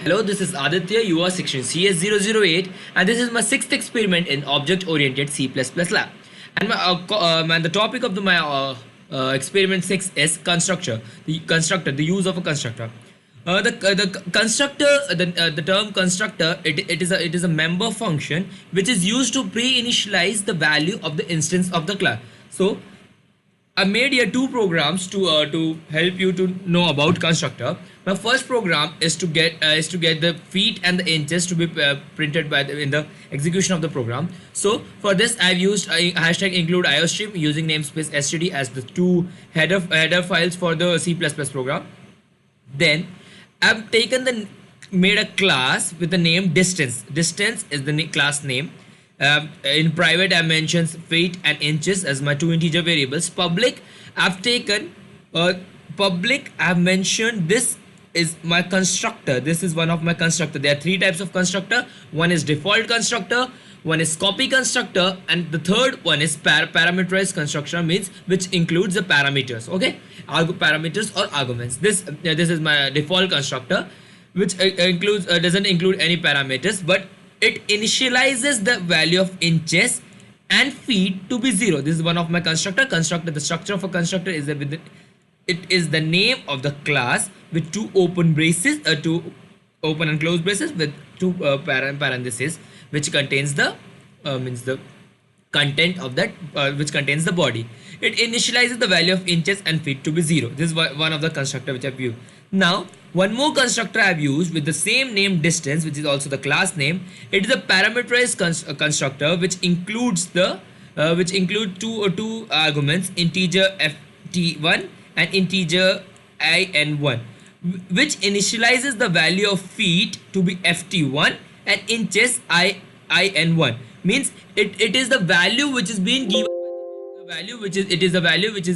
Hello, this is Aditya. You are section CS008, and this is my sixth experiment in object-oriented C++ lab. And the topic of my experiment 6 is constructor. The use of a constructor. The constructor, the term constructor, it is a member function which is used to pre-initialize the value of the instance of the class. So I made here two programs to help you to know about constructor. My first program is to get the feet and the inches to be printed in the execution of the program. So for this I've used hashtag include iostream using namespace std as the two header files for the C++ program. Then I've made a class with the name distance. Distance is the class name. In private I mentioned feet and inches as my two integer variables. Public I've mentioned this is my constructor. This is one of my constructor. There are three types of constructor. One is default constructor, one is copy constructor, and the third one is parameterized constructor, means which includes the parameters. Okay, parameters or arguments. This is my default constructor, which doesn't include any parameters, but it initializes the value of inches and feet to be 0. This is one of my constructor. The structure of a constructor is that it is the name of the class with two open braces, two open and closed braces with two parentheses, which contains the content of that which contains the body. It initializes the value of inches and feet to be 0. This is one of the constructor which I've used. Now one more constructor I've used with the same name distance, which is also the class name. It is a parameterized constructor which includes two arguments, integer ft1 and integer in1, which initializes the value of feet to be ft1 and inches in1. Means it is the value which is being given, it is a value which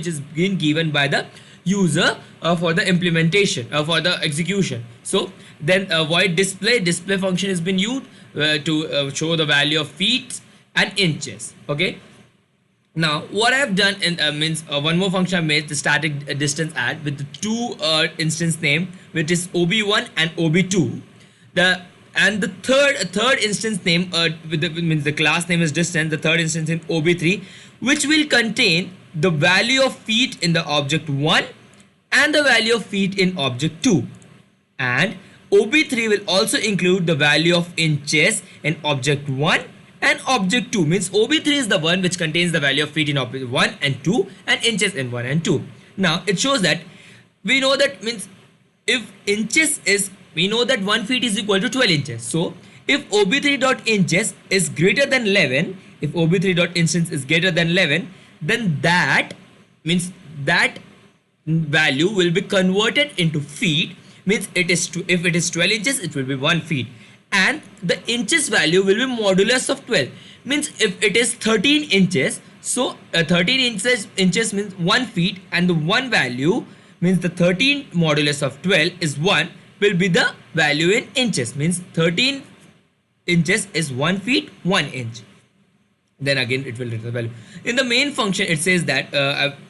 is being given by the user for the implementation for the execution. So then void display function has been used to show the value of feet and inches. Okay, now what I have done means one more function I made, the static distance add with the two instance name, which is ob1 and ob2. And the third instance name means the class name is distance. The third instance name ob3, which will contain the value of feet in the object 1 and the value of feet in object 2, and ob3 will also include the value of inches in object 1 and object 2. Means ob3 is the one which contains the value of feet in object 1 and 2 and inches in 1 and 2. Now it shows that we know that means if inches is, we know that 1 feet is equal to 12 inches. So if ob3.inches is greater than 11, if ob3.instance is greater than 11, then that means that value will be converted into feet. Means if it is 12 inches, it will be 1 feet, and the inches value will be modulus of 12. Means if it is 13 inches, so 13 inches means 1 feet, and the 1 value means the 13 modulus of 12 is 1 will be the value in inches. Means 13 inches is 1 feet 1 inch. Then again it will return the value. In the main function it says that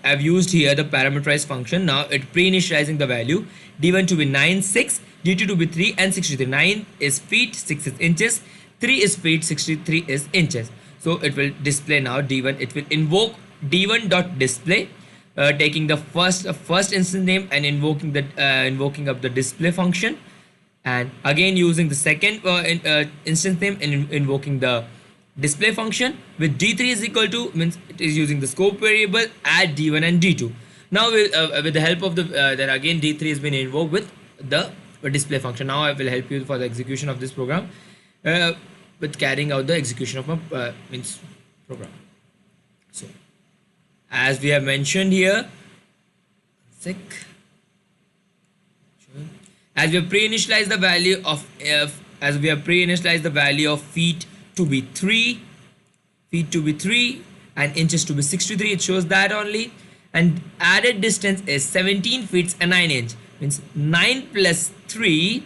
I've used here the parameterized function. Now it pre-initializing the value, d1 to be 9, 6, d2 to be 3 and 63. 9 is feet, 6 is inches, 3 is feet, 63 is inches. So it will display now d1. It will invoke d1.display, taking the first instance name and invoking up the display function, and again using the second instance name and invoking the display function. With d3 is equal to, means it is using the scope variable, add d1 and d2. Now with the help of the then again d3 has been invoked with the display function. Now I will help you for the execution of this program with carrying out the execution of my program. So as we have mentioned here, as we have pre-initialized the value of feet to be 3, and inches to be 63, it shows that only, and added distance is 17 feet and 9 inch. Means 9 plus 3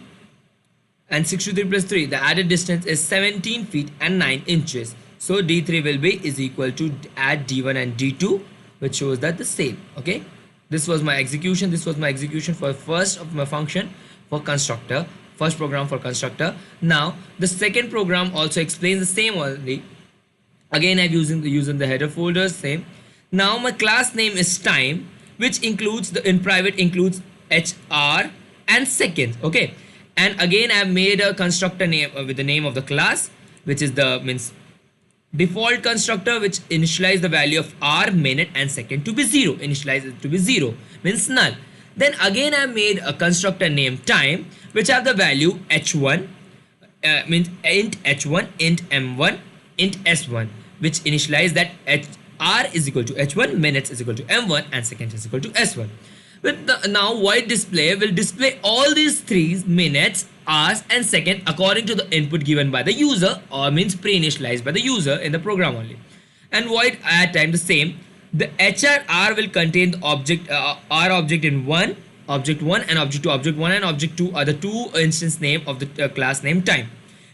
and 63 plus 3, the added distance is 17 feet and 9 inches. So d3 will be is equal to add d1 and d2, which shows that the same. Okay, this was my execution for first of my function. for constructor, first program for constructor. Now the second program also explains the same only. Again I'm using the header folder, same. Now my class name is time, which includes the in private includes hr and seconds. Okay, and again I've made a constructor name with the name of the class, which is the means default constructor, which initialize the value of hour, minute and second to be 0. Initialize it to be 0 means null. Then again I made a constructor named time, which have the value h1, means int h1, int m1, int s1, which initialize that r is equal to h1, minutes is equal to m1 and seconds is equal to s1. With the now void display will display all these three, minutes, hours and second, according to the input given by the user, or means pre-initialized by the user in the program only. And void add time the same. The hrr will contain the object r object in one, object 1 and object 2. Object 1 and object 2 are the two instance name of the class name time.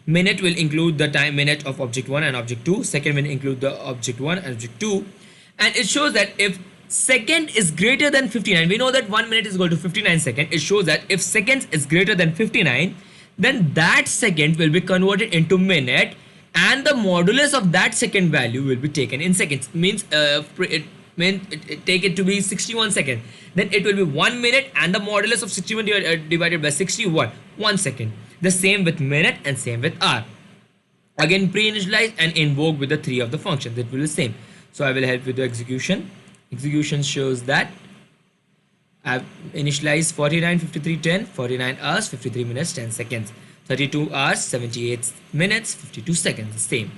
Minute will include the time minute of object 1 and object 2. Second will include the object 1 and object 2. And it shows that if second is greater than 59, we know that 1 minute is equal to 59 seconds. It shows that if seconds is greater than 59, then that second will be converted into minute, and the modulus of that second value will be taken in seconds. Means take it to be 61 seconds, then it will be 1 minute and the modulus of 61 divided by 61, 1 second. The same with minute and same with hour. Again pre-initialize and invoke with the 3 of the functions. It will be the same. So I will help with the execution. Execution shows that I've initialized 49, 53, 10, 49 hours, 53 minutes, 10 seconds, 32 hours, 78 minutes, 52 seconds. The same.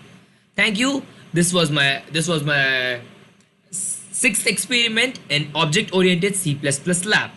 Thank you. This was my sixth experiment in object oriented C++ lab.